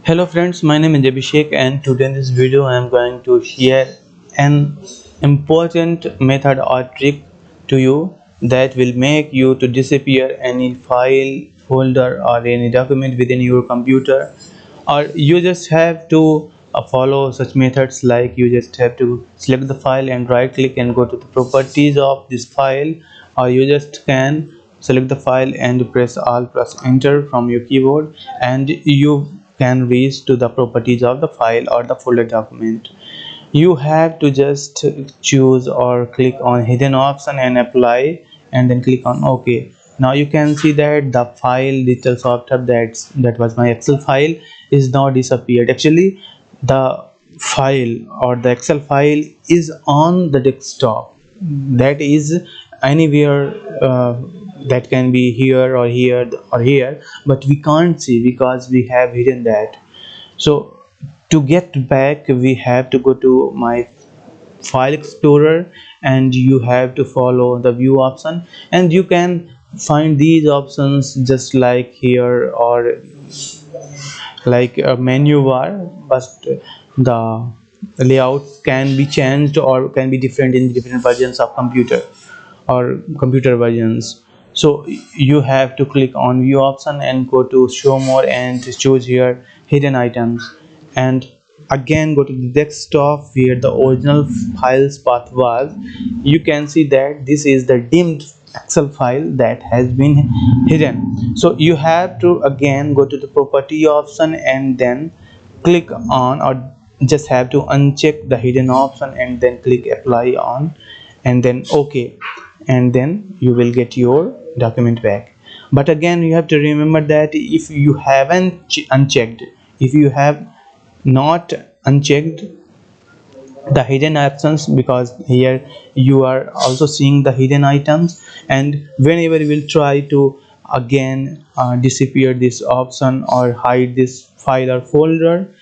Hello friends, my name is Abhishek and today in this video I am going to share an important method or trick to you that will make you to disappear any file, folder or any document within your computer. Or you just have to follow such methods, like you just have to select the file and right click and go to the properties of this file, or you just can select the file and press alt plus enter from your keyboard and you can reach to the properties of the file or the folder document. You have to just choose or click on hidden option and apply and then click on OK. Now you can see that the file digital software that was my Excel file is now disappeared. Actually the file or the Excel file is on the desktop, that is anywhere, that can be here or here or here, but we can't see because we have hidden that. So to get back we have to go to my file explorer and you have to follow the view option, and you can find these options just like here or like a menu bar, but the layout can be changed or can be different in different versions of computer or computer versions. So you have to click on view option and go to show more and choose here hidden items, and again go to the desktop where the original files path was. You can see that this is the dimmed Excel file that has been hidden. So you have to again go to the property option and then click on, or just have to uncheck the hidden option and then click apply on and then OK, and then you will get your document back. But again you have to remember that if you haven't unchecked, if you have not unchecked the hidden options, because here you are also seeing the hidden items, and whenever you will try to again disappear this option or hide this file or folder,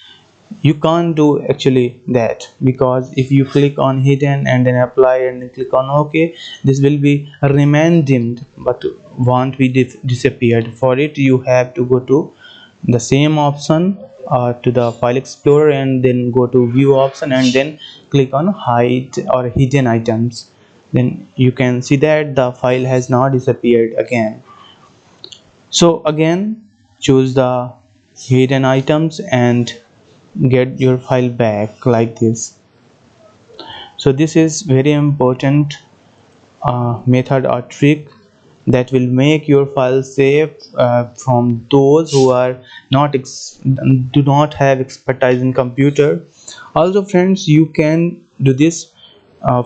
you can't do actually that, because if you click on hidden and then apply and then click on OK, this will be remain dimmed but won't be disappeared. For it you have to go to the same option, to the file explorer and then go to view option and then click on hide or hidden items. Then you can see that the file has now disappeared again. So again choose the hidden items and get your file back like this. So this is very important method or trick that will make your file safe from those who are do not have expertise in computer. Also friends, you can do this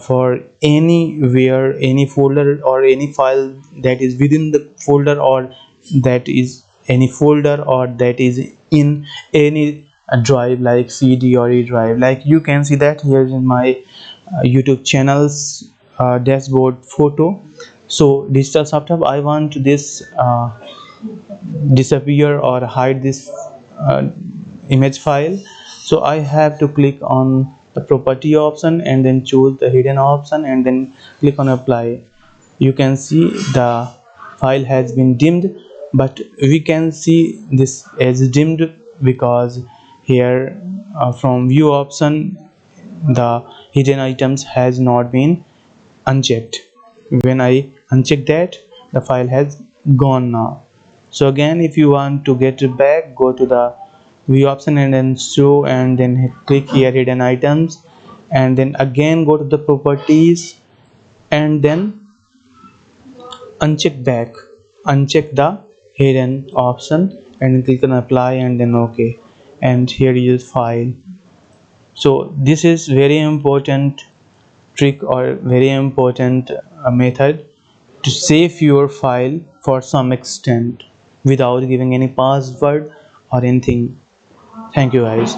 for anywhere, any folder or any file that is within the folder, or that is any folder, or that is in any drive like CD or E drive. Like you can see that here in my YouTube channel's dashboard photo. So digital software, I want this disappear or hide this image file. So I have to click on the property option and then choose the hidden option and then click on apply. You can see the file has been dimmed, but we can see this as dimmed because here from view option the hidden items has not been unchecked. When I uncheck that, the file has gone now. So again, if you want to get it back, go to the view option and then show and then click here hidden items, and then again go to the properties and then uncheck the hidden option and then click on apply and then OK, and here is file. So this is very important trick or very important method to save your file for some extent without giving any password or anything. Thank you guys.